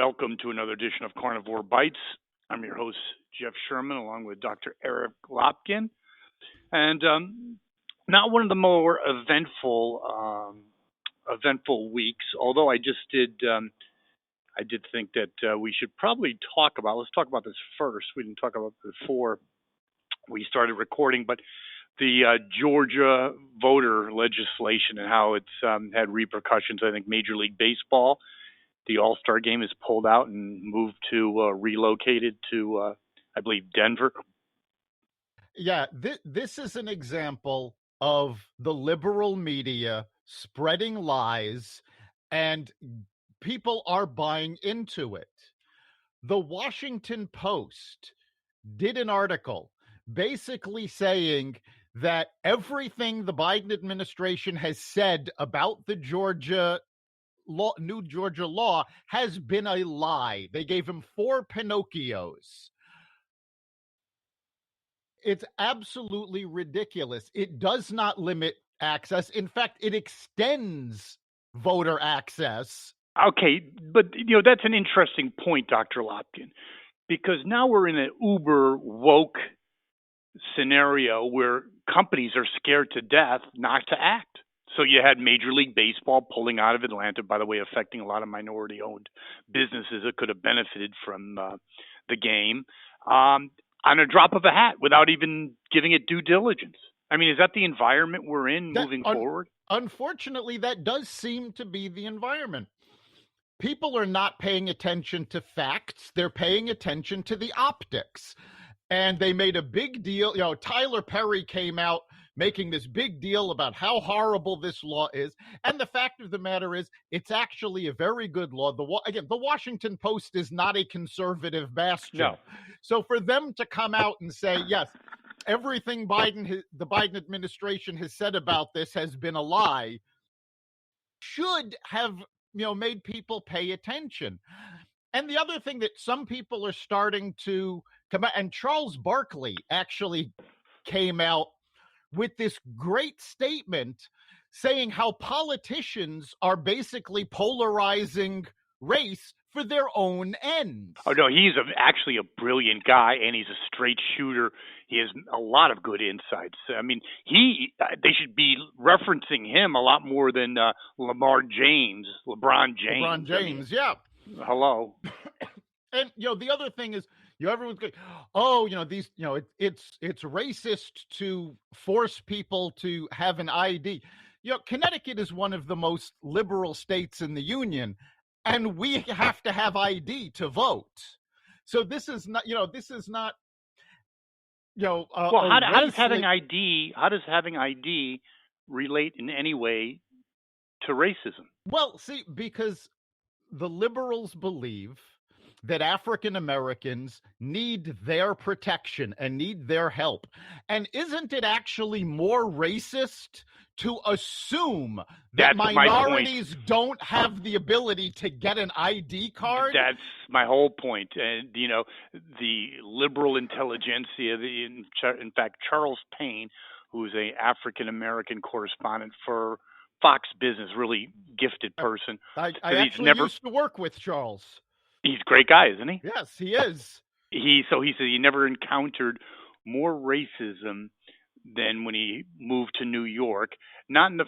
Welcome to another edition of Carnivore Bites. I'm your host, Jeff Sherman, along with Dr. Eric Lopkin. And not one of the more eventful weeks, although I did think that we should probably talk about, let's talk about this first. We didn't talk about it before we started recording, but the Georgia voter legislation and how it's had repercussions. I think Major League Baseball, the All-Star game, is pulled out and moved to relocated to, I believe, Denver. Yeah, this is an example of the liberal media spreading lies, and people are buying into it. The Washington Post did an article basically saying that everything the Biden administration has said about the new Georgia law has been a lie. They gave him 4 Pinocchios. It's absolutely ridiculous. It does not limit access. In fact, it extends voter access. Okay, but that's an interesting point, Dr. Lopkin, because now we're in an uber woke scenario where companies are scared to death not to act. So you had Major League Baseball pulling out of Atlanta, by the way, affecting a lot of minority-owned businesses that could have benefited from the game on a drop of a hat without even giving it due diligence. I mean, is that the environment we're in moving forward? Unfortunately, that does seem to be the environment. People are not paying attention to facts. They're paying attention to the optics. And they made a big deal. Tyler Perry came out making this big deal about how horrible this law is. And the fact of the matter is, it's actually a very good law. The Washington Post is not a conservative bastion. No. So for them to come out and say, yes, everything the Biden administration has said about this has been a lie, should have made people pay attention. And the other thing that some people are starting to come out, and Charles Barkley actually came out with this great statement saying how politicians are basically polarizing race for their own ends. Oh, no, he's actually a brilliant guy, and he's a straight shooter. He has a lot of good insights. I mean, they should be referencing him a lot more than LeBron James. Yeah. Hello. And the other thing is, everyone's going, oh, it's racist to force people to have an ID. Connecticut is one of the most liberal states in the union, and we have to have ID to vote. So this is not. Well, how does having ID relate in any way to racism? Well, see, because the liberals believe that African Americans need their protection and need their help. And isn't it actually more racist to assume that minorities don't have the ability to get an ID card? That's my whole point. And, the liberal intelligentsia, in fact, Charles Payne, who's an African American correspondent for Fox Business, really gifted person. I actually used to work with Charles. He's a great guy, isn't he? Yes, he is. He said he never encountered more racism than when he moved to New York. Not in the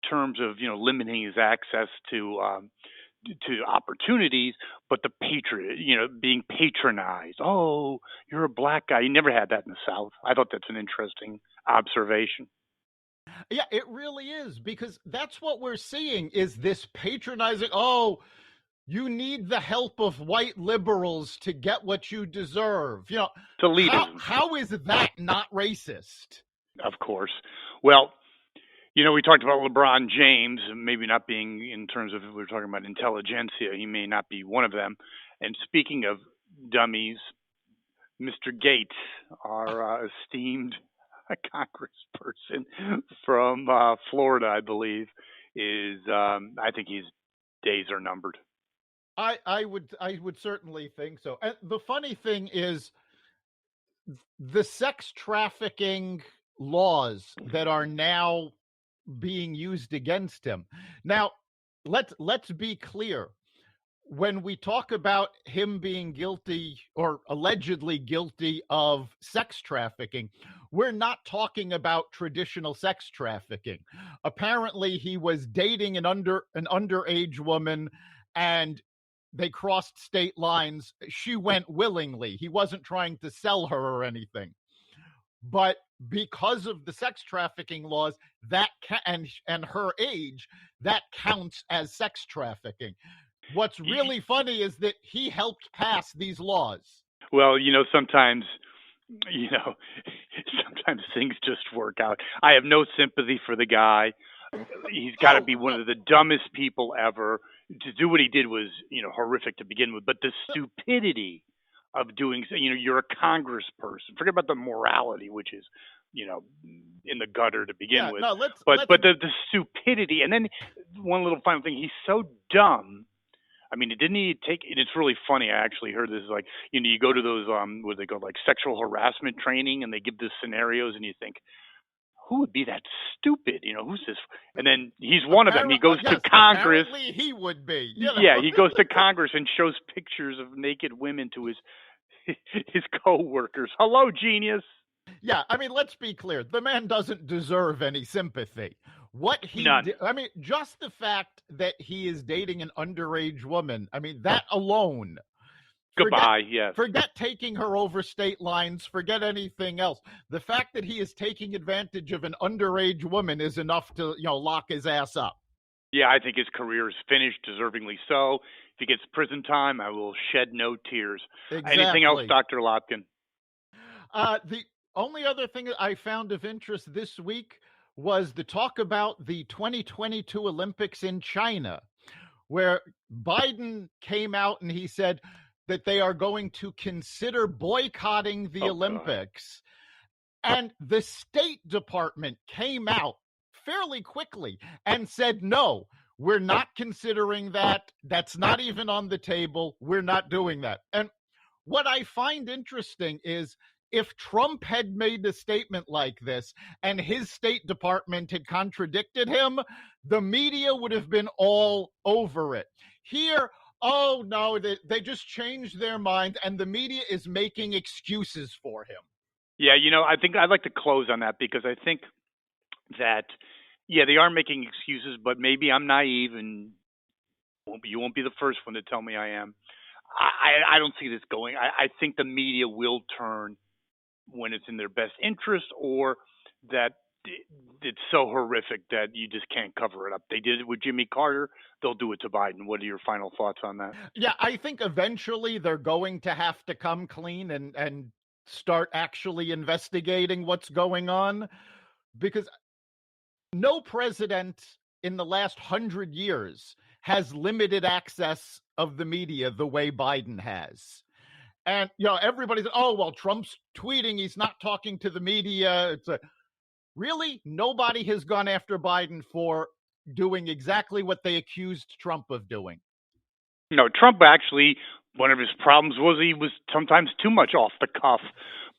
terms of limiting his access to opportunities, but the being patronized. Oh, you're a black guy. You never had that in the South. I thought that's an interesting observation. Yeah, it really is, because that's what we're seeing is this patronizing. Oh, you need the help of white liberals to get what you deserve. How is that not racist? Of course. Well, we talked about LeBron James, maybe not being, in terms of, we're talking about intelligentsia, he may not be one of them. And speaking of dummies, Mr. Gates, our esteemed congressperson from Florida, I believe, is, I think his days are numbered. I would certainly think so. And the funny thing is, the sex trafficking laws that are now being used against him. Now, let's be clear. when we talk about him being guilty or allegedly guilty of sex trafficking, we're not talking about traditional sex trafficking. Apparently, he was dating an underage woman, and they crossed state lines. She went willingly. He wasn't trying to sell her or anything. But because of the sex trafficking laws, that and her age, that counts as sex trafficking. What's really funny is that he helped pass these laws. Well, sometimes things just work out. I have no sympathy for the guy. He's got to be one of the dumbest people ever. To do what he did was, horrific to begin with. But the stupidity of doing, you're a congressperson. Forget about the morality, which is, in the gutter to begin with. But the stupidity, and then one little final thing, he's so dumb. I mean, didn't he take? And it's really funny. I actually heard this. Like, you go to those what they call like sexual harassment training, and they give the scenarios, and you think, who would be that stupid? Who's this? And then he's one of them. He goes to Congress. Apparently he would be. Yeah, he goes to Congress and shows pictures of naked women to his co-workers. Hello, genius. Yeah, I mean, let's be clear. The man doesn't deserve any sympathy. What he did, I mean, just the fact that he is dating an underage woman, I mean, that alone. Goodbye, yes. Forget taking her over state lines, forget anything else. The fact that he is taking advantage of an underage woman is enough to, lock his ass up. Yeah, I think his career is finished, deservingly so. If he gets prison time, I will shed no tears. Exactly. Anything else, Dr. Lopkin? The only other thing I found of interest this week was the talk about the 2022 Olympics in China, where Biden came out and he said that they are going to consider boycotting the Olympics. God. And the State Department came out fairly quickly and said, no, we're not considering that. That's not even on the table. We're not doing that. And what I find interesting is if Trump had made a statement like this and his State Department had contradicted him, the media would have been all over it. Here, oh, no, they just changed their mind, and the media is making excuses for him. Yeah, I think I'd like to close on that because I think that, they are making excuses, but maybe I'm naive, and you won't be the first one to tell me I am. I don't see this going. I think the media will turn when it's in their best interest, or that it's so horrific that you just can't cover it up. They did it with Jimmy Carter. They'll do it to Biden. What are your final thoughts on that? Yeah, I think eventually they're going to have to come clean and start actually investigating what's going on, because no president in the last 100 years has limited access of the media the way Biden has. And, everybody's, Trump's tweeting. He's not talking to the media. Really? Nobody has gone after Biden for doing exactly what they accused Trump of doing. No, Trump actually, one of his problems was he was sometimes too much off the cuff.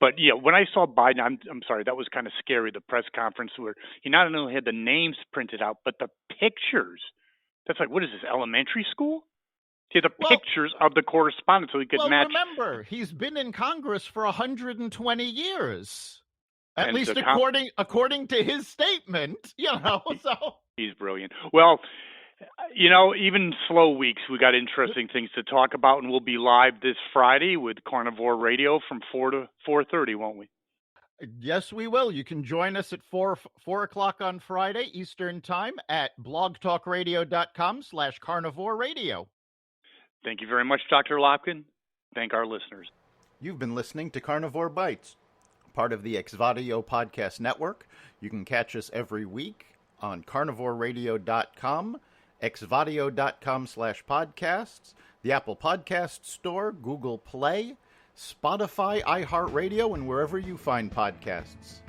But, when I saw Biden, I'm sorry, that was kind of scary, the press conference where he not only had the names printed out, but the pictures. That's like, what is this, elementary school? He had the pictures of the correspondence so he could match. Remember, he's been in Congress for 120 years. At and least according to his statement, so. He's brilliant. Well, even slow weeks, we got interesting things to talk about, and we'll be live this Friday with Carnivore Radio from 4 to 4:30, won't we? Yes, we will. You can join us at 4 o'clock on Friday Eastern Time at blogtalkradio.com/Carnivore Radio. Thank you very much, Dr. Lopkin. Thank our listeners. You've been listening to Carnivore Bites, part of the Exvadio Podcast Network. You can catch us every week on carnivoreradio.com, exvadio.com/podcasts, the Apple Podcast Store, Google Play, Spotify, iHeartRadio, and wherever you find podcasts.